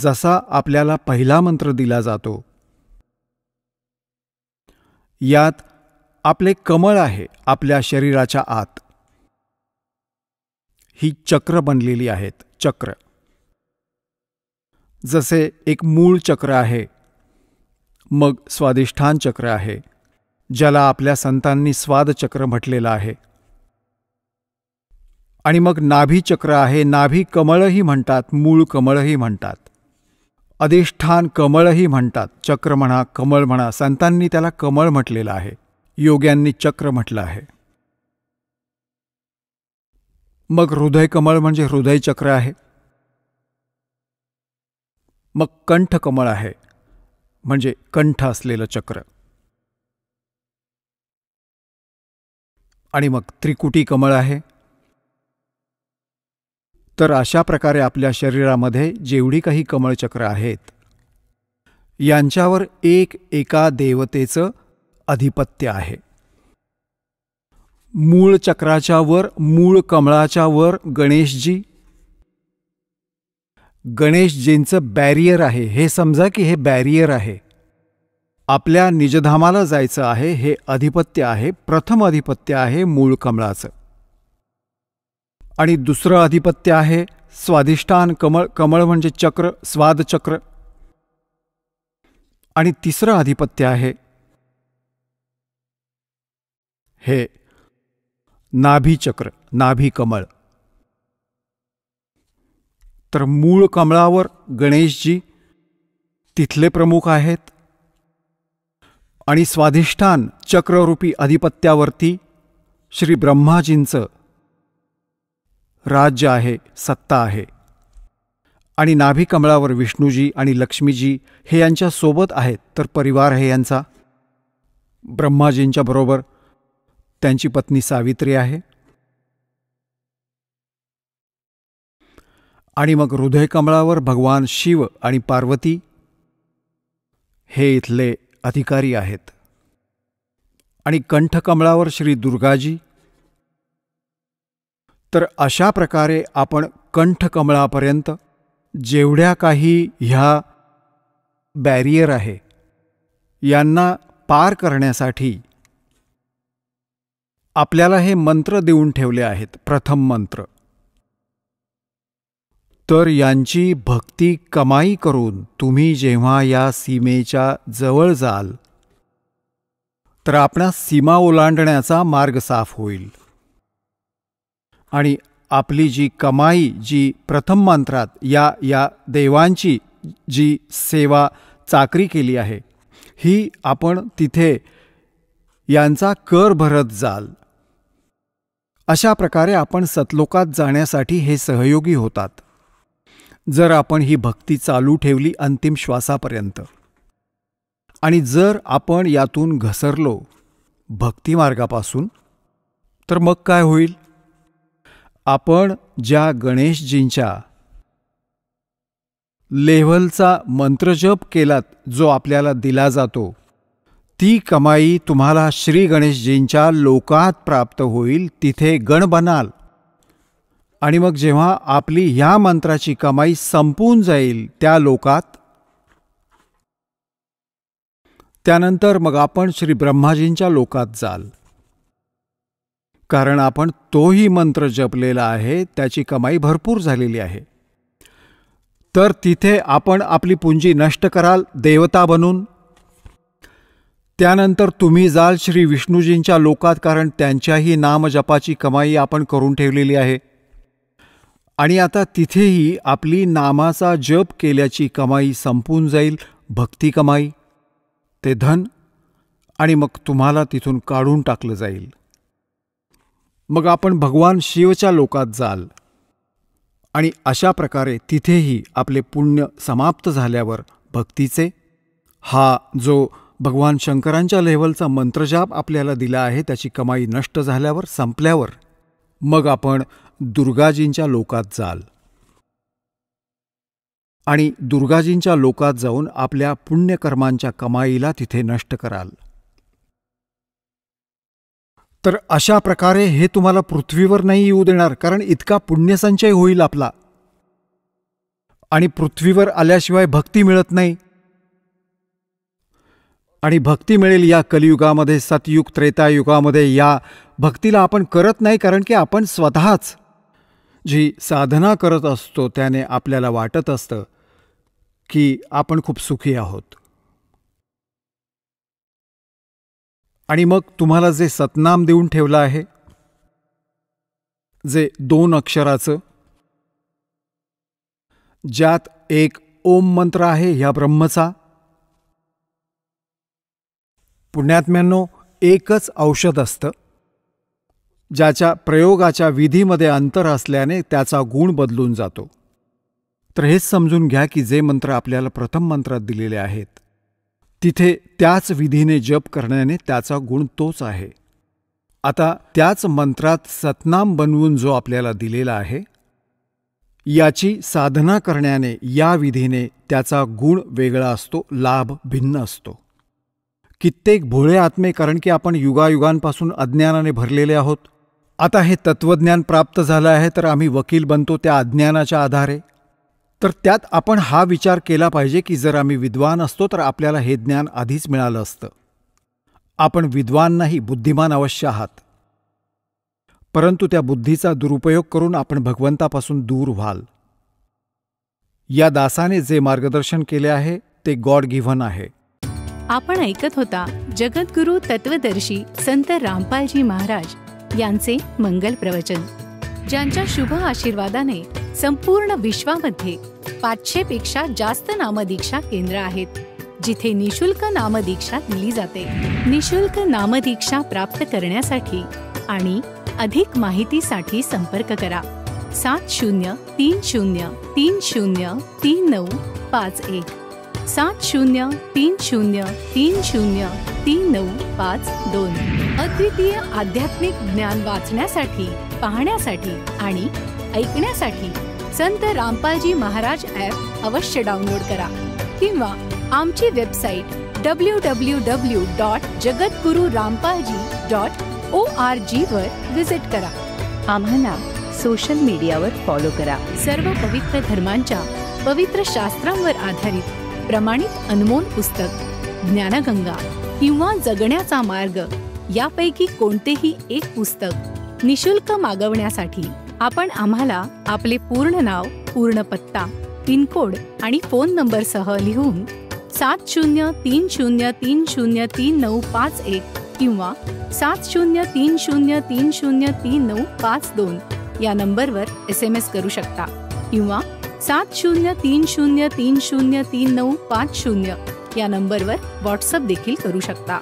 जसा आपल्याला पहिला मंत्र दिला जातो, यात आपले कमळ आहे आपल्या शरीराच्या आत. ही चक्र बनलेली आहेत. चक्र जसे एक मूळ चक्र आहे, मग स्वादिष्ठान चक्र आहे, ज्याला आपल्या संतांनी स्वाद चक्र म्हटलेलं आहे, आणि मग नाभी चक्र आहे. नाभी कमळही म्हणतात, मूळ कमळही म्हणतात, अधिष्ठान कमळही म्हणतात. चक्र म्हणा, कमळ म्हणा, संतांनी त्याला कमळ म्हटलेलं आहे, योग्यांनी चक्र म्हटलं आहे. मग हृदय कमळ म्हणजे हृदय चक्र आहे. मग कंठ कमळ आहे, म्हणजे कंठ असलेलं चक्र. आणि मग त्रिकुटी कमळ आहे. तर अशा प्रकारे आपल्या शरीरामध्ये जेवढी काही कमळचक्र आहेत, यांच्यावर एका देवतेचं अधिपत्य आहे. मूळ चक्राच्या वर, मूळ कमळाच्या वर गणेशजी. गणेशजींचं बॅरियर आहे. हे समजा की हे बॅरियर आहे. आपल्या निजधामाला जायचं आहे, हे अधिपत्य आहे. प्रथम अधिपत्य आहे मूळ कमळाचं. आणि दुसरं अधिपत्य आहे स्वादिष्ठान कमळ. कमळ म्हणजे चक्र, स्वाद चक्र. आणि तिसरं अधिपत्य आहे हे नाभी चक्र, नाभी कमळ. तर मूळ कमळावर गणेशजी तिथले प्रमुख आहेत. आणि स्वाधिष्ठान चक्ररूपी अधिपत्यावरती श्री ब्रह्माजींचं राज्य आहे, सत्ता आहे. आणि नाभी कमळावर विष्णूजी आणि लक्ष्मीजी हे यांच्या सोबत आहेत. तर परिवार आहे यांचा. ब्रह्माजींच्या बरोबर त्यांची पत्नी सावित्री आहे. आणि मग हृदय कमळावर भगवान शिव आणि पार्वती हे इथले अधिकारी आहेत. आणि कंठकमळावर श्री दुर्गाजी. तर अशा प्रकारे आपण कंठकमळापर्यंत जेवढ्या काही ह्या बॅरियर आहे, यांना पार करण्यासाठी आपल्याला हे मंत्र देऊन ठेवले आहेत. प्रथम मंत्र. तर यांची भक्ती कमाई करून तुम्ही जेव्हा या सीमेच्या जवळ जाल, तर आपणास सीमा ओलांडण्याचा मार्ग साफ होईल. आणि आपली जी कमाई, जी प्रथम मंत्रात या देवांची जी सेवा चाकरी केली आहे, ही आपण तिथे यांचा कर भरत जाल. अशा प्रकारे आपण सतलोकात जाण्यासाठी हे सहयोगी होतात, जर आपण ही भक्ती चालू ठेवली अंतिम श्वासापर्यंत. आणि जर आपण यातून घसरलो भक्तिमार्गापासून, तर मग काय होईल? आपण ज्या गणेशजींच्या लेव्हलचा मंत्रजप केलात, जो आपल्याला दिला जातो, ती कमाई तुम्हाला श्री गणेशजींच्या लोकात प्राप्त होईल. तिथे गण बनाल. आणि मग जेव्हा आपली ह्या मंत्राची कमाई संपून जाईल त्या लोकात, त्यानंतर मग आपण श्री ब्रह्माजींच्या लोकात जाल. कारण आपण तोही मंत्र जपलेला आहे, त्याची कमाई भरपूर झालेली आहे. तर तिथे आपण आपली पुंजी नष्ट कराल देवता बनून. त्यानंतर तुम्ही जाल श्री विष्णूजींच्या लोकात, कारण त्यांच्याही नामजपाची कमाई आपण करून ठेवलेली आहे. आणि आता तिथेही आपली नामाचा जप केल्याची कमाई संपून जाईल, भक्ती कमाई, ते धन. आणि मग तुम्हाला तिथून काढून टाकलं जाईल. मग आपण भगवान शिवच्या लोकात जाल. आणि अशा प्रकारे तिथेही आपले पुण्य समाप्त झाल्यावर भक्तीचे हा जो भगवान शंकरांच्या लेव्हलचा मंत्रजाप आपल्याला दिला आहे, त्याची कमाई नष्ट झाल्यावर, संपल्यावर, मग आपण दुर्गाजींच्या लोकात जाल. आणि दुर्गाजींच्या लोकात जाऊन आपल्या पुण्यकर्मांच्या कमाईला तिथे नष्ट कराल. तर अशा प्रकारे हे तुम्हाला पृथ्वीवर नाही येऊ देणार, कारण इतका पुण्यसंचय होईल आपला. आणि पृथ्वीवर आल्याशिवाय भक्ती मिळत नाही. आणि भक्ती मिळेल या कलियुगामध्ये, सतयुग त्रेतायुगामध्ये. या भक्तीला आपण करत नाही कारण की आपण स्वतःच जी साधना करत असतो त्याने आपल्याला वाटत असतं की आपण खूप सुखी आहोत. आणि मग तुम्हाला जे सतनाम देऊन ठेवलं आहे, जे 2 अक्षराचं, ज्यात एक ओम मंत्र आहे ह्या ब्रह्मचा. पुण्यात्म्यांनो, एकच औषध असतं ज्याच्या प्रयोगाच्या विधीमध्ये अंतर असल्याने त्याचा गुण बदलून जातो. तर हेच समजून घ्या की जे मंत्र आपल्याला प्रथम मंत्रात दिलेले आहेत तिथे त्याच विधीने जप करण्याने त्याचा गुण तोच आहे. आता त्याच मंत्रात सतनाम बनवून जो आपल्याला दिलेला आहे, याची साधना करण्याने या विधीने त्याचा गुण वेगळा असतो, लाभ भिन्न असतो. कित्येक भोळे आत्मे, कारण की आपण युगायुगांपासून अज्ञानाने भरलेले आहोत. आता हे तत्वज्ञान प्राप्त झालं आहे तर आम्ही वकील बनतो त्या अज्ञानाच्या आधारे. तर त्यात आपण हा विचार केला पाहिजे की जर आम्ही विद्वान असतो तर आपल्याला हे ज्ञान आधीच मिळालं असतं. आपण विद्वान नाही, बुद्धिमान अवश्य आहात, परंतु त्या बुद्धीचा दुरुपयोग करून आपण भगवंतापासून दूर व्हाल. या दासाने जे मार्गदर्शन केले आहे ते गॉड गिव्हन आहे. आपण ऐकत होता जगद्गुरु तत्वदर्शी संत रामपालजी महाराज यांचे मंगल प्रवचन, ज्यांच्या शुभ आशीर्वादाने संपूर्ण विश्वामध्ये 500 पेक्षा जास्त नामदीक्षा केंद्र आहेत, जिथे निशुल्क नामदीक्षा दिली जाते. निशुल्क नामदीक्षा प्राप्त करण्यासाठी आणि अधिक माहितीसाठी संपर्क करा 7030303951 7030303952. अद्वितीय आध्यात्मिक ज्ञान वाचण्यासाठी, पाहण्यासाठी आणि ऐकण्यासाठी संत रामपालजी महाराज ॲप अवश्य डाउनलोड करा किंवा आमची वेबसाईट www.jagadgururampalji.org वर विजिट करा. आम्हाला सोशल मीडियावर फॉलो करा. सर्व पवित्र धर्मांच्या पवित्र शास्त्रांवर आधारित प्रमाणित अनमोल पुस्तक ज्ञानगंगा किंवा जगण्याचा मार्ग यापैकी कोणतेही एक पुस्तक निशुल्क मागवण्यासाठी आपण आम्हाला आपले पूर्ण नाव, पूर्ण पत्ता, पिनकोड आणि फोन नंबरसह लिहून 7030303951 किंवा 7030303952 या नंबरवर SMS करू शकता किंवा 7030303950 या नंबरवर व्हॉट्सअप देखील करू शकता.